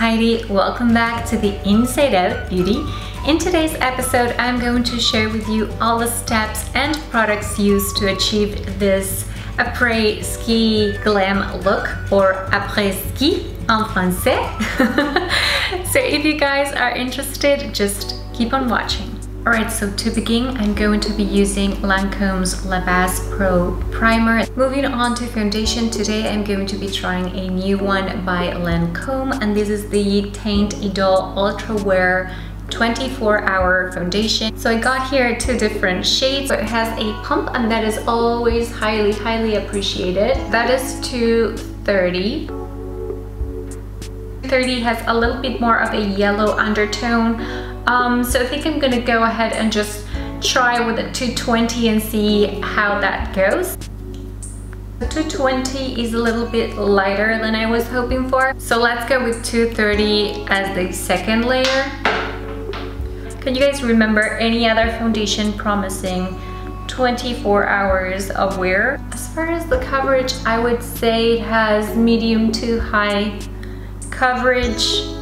Heidi. Welcome back to the Inside Out Beauty. In today's episode, I'm going to share with you all the steps and products used to achieve this après ski glam look, or après ski en français. So if you guys are interested, just keep on watching. Alright, so to begin, I'm going to be using Lancome's La Base Pro Primer. Moving on to foundation, today I'm going to be trying a new one by Lancome, and this is the Teint Idole Ultrawear 24-hour foundation. So I got here two different shades. It has a pump, and that is always highly appreciated. That is 230. 230 has a little bit more of a yellow undertone. So I think I'm gonna go ahead and just try with a 220 and see how that goes. The 220 is a little bit lighter than I was hoping for. So let's go with 230 as the second layer. Can you guys remember any other foundation promising 24 hours of wear? As far as the coverage, I would say it has medium to high coverage.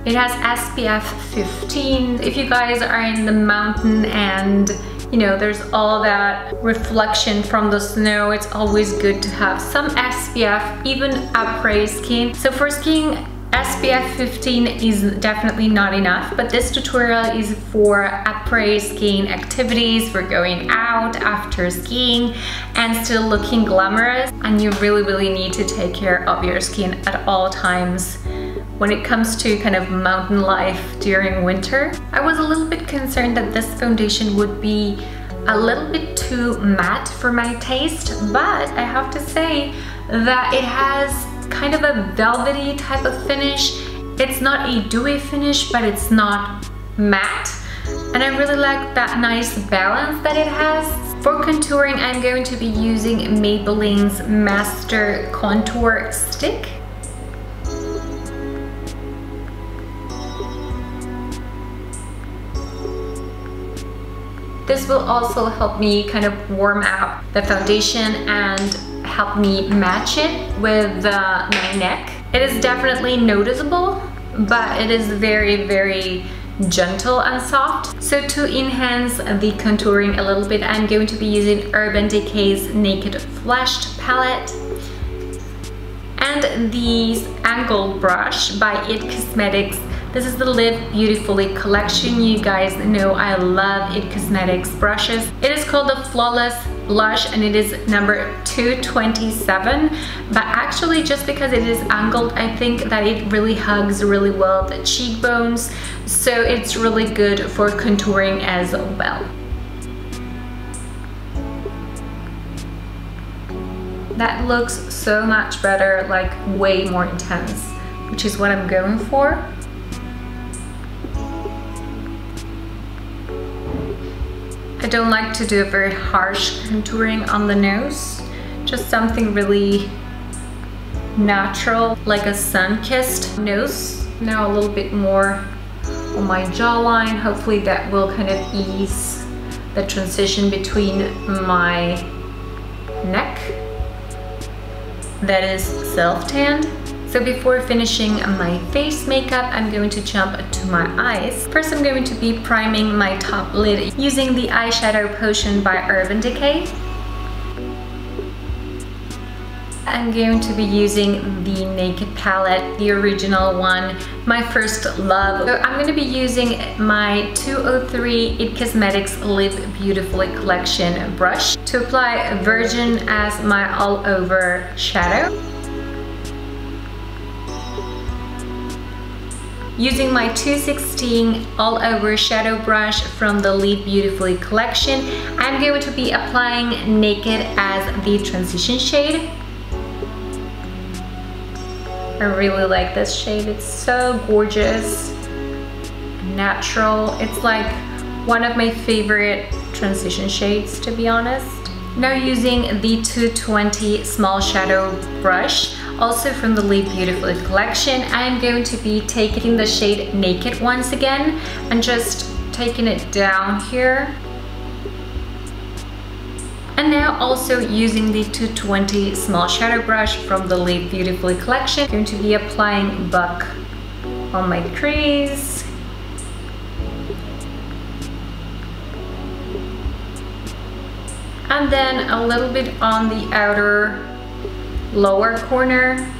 It has SPF 15. If you guys are in the mountain and you know there's all that reflection from the snow, it's always good to have some SPF, even après skin. So for skiing, SPF 15 is definitely not enough, but this tutorial is for après skiing activities, for going out after skiing and still looking glamorous, and you really need to take care of your skin at all times. When it comes to kind of mountain life during winter, I was a little bit concerned that this foundation would be a little bit too matte for my taste, but I have to say that it has kind of a velvety type of finish. It's not a dewy finish, but it's not matte, and I really like that nice balance that it has. For contouring, I'm going to be using Maybelline's Master Contour Stick. This will also help me kind of warm up the foundation and help me match it with my neck. It is definitely noticeable, but it is very gentle and soft. So to enhance the contouring a little bit, I'm going to be using Urban Decay's Naked Flashed palette and the angled brush by IT Cosmetics. This is the Live Beautifully collection. You guys know I love IT Cosmetics brushes. It is called the Flawless Blush, and it is number 227. But actually, just because it is angled, I think that it really hugs really well the cheekbones. So it's really good for contouring as well. That looks so much better, like way more intense, which is what I'm going for. I don't like to do a very harsh contouring on the nose, just something really natural, like a sun-kissed nose. Now a little bit more on my jawline. Hopefully that will kind of ease the transition between my neck that is self-tanned. So before finishing my face makeup, I'm going to jump to my eyes. First, I'm going to be priming my top lid using the eyeshadow potion by Urban Decay. I'm going to be using the Naked palette, the original one, my first love. So I'm going to be using my 203 IT Cosmetics Live Beautifully collection brush to apply Virgin as my all-over shadow. Using my 216 all-over shadow brush from the Live Beautifully collection, I'm going to be applying Naked as the transition shade. I really like this shade. It's so gorgeous, natural. It's like one of my favorite transition shades, to be honest. Now using the 220 small shadow brush, also from the Live Beautifully collection, I'm going to be taking the shade Naked once again and just taking it down here. And now also using the 220 small shadow brush from the Live Beautifully collection, I'm going to be applying Buck on my crease. And then a little bit on the outer lower corner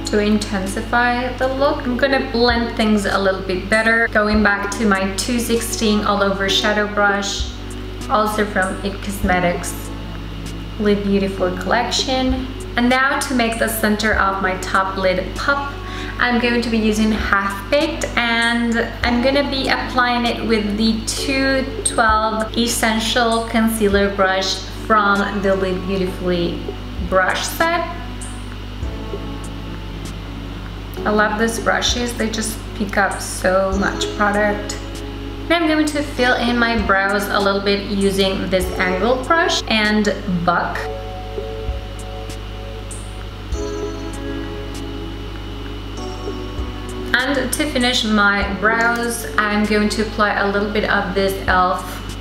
to intensify the look. I'm gonna blend things a little bit better, going back to my 216 all over shadow brush, also from IT Cosmetics Lid Beautiful collection. And now to make the center of my top lid pop, I'm going to be using Half Baked, and I'm gonna be applying it with the 212 Essential Concealer Brush from the Lid Beautifully brush set. I love these brushes, they just pick up so much product. Now I'm going to fill in my brows a little bit using this angled brush and Buck. And to finish my brows, I'm going to apply a little bit of this e.l.f.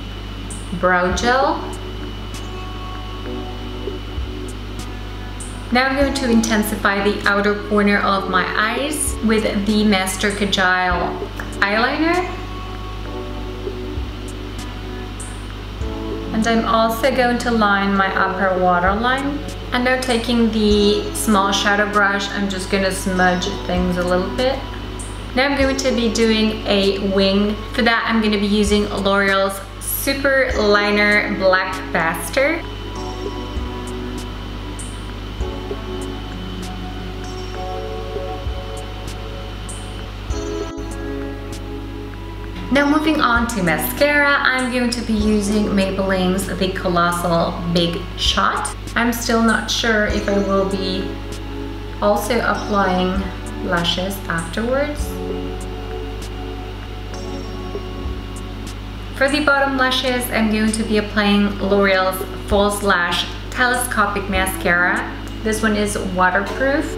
brow gel. Now I'm going to intensify the outer corner of my eyes with the Master Kajal eyeliner. And I'm also going to line my upper waterline. And now taking the small shadow brush, I'm just going to smudge things a little bit. Now I'm going to be doing a wing. For that, I'm going to be using L'Oreal's Super Liner Black Bastard. Now moving on to mascara, I'm going to be using Maybelline's The Colossal Big Shot. I'm still not sure if I will be also applying lashes afterwards. For the bottom lashes, I'm going to be applying L'Oreal's False Lash Telescopic Mascara. This one is waterproof.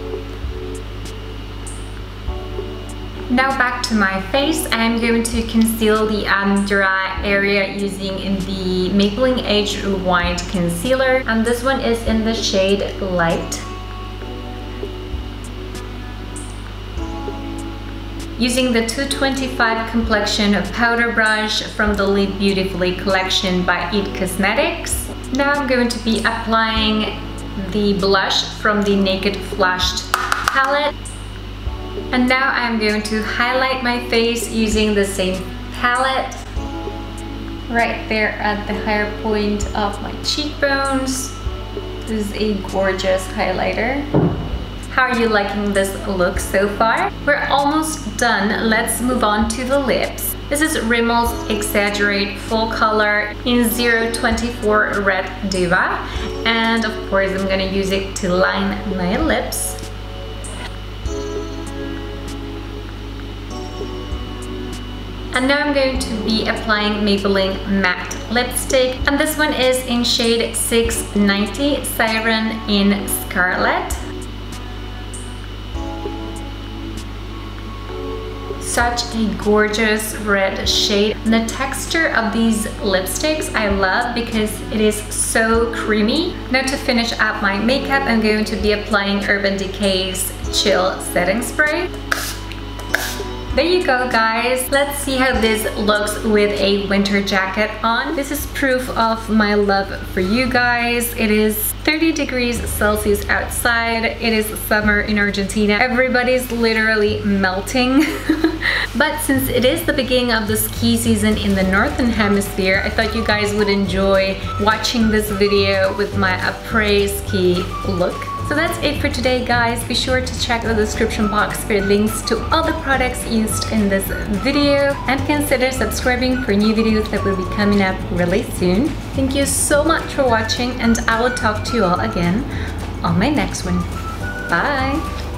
Now back to my face, I'm going to conceal the under eye area using the Maybelline Age Rewind Concealer, and this one is in the shade Light. Using the 225 complexion powder brush from the Lid Beautifully collection by IT Cosmetics. Now I'm going to be applying the blush from the Naked Flushed palette. And now I'm going to highlight my face using the same palette right there at the higher point of my cheekbones. This is a gorgeous highlighter. How are you liking this look so far? We're almost done. Let's move on to the lips. This is Rimmel's Exaggerate Full Color in 024 Red Diva. And of course I'm gonna use it to line my lips. And now I'm going to be applying Maybelline Matte Lipstick. And this one is in shade 690, Siren in Scarlet. Such a gorgeous red shade. And the texture of these lipsticks I love because it is so creamy. Now to finish up my makeup, I'm going to be applying Urban Decay's Chill Setting Spray. There you go, guys. Let's see how this looks with a winter jacket on. This is proof of my love for you guys. It is 30 degrees Celsius outside. It is summer in Argentina. Everybody's literally melting. But since it is the beginning of the ski season in the Northern Hemisphere, I thought you guys would enjoy watching this video with my APRÈS ski look. So that's it for today, guys. Be sure to check the description box for links to all the products used in this video, and consider subscribing for new videos that will be coming up really soon. Thank you so much for watching, and I will talk to you all again on my next one. Bye!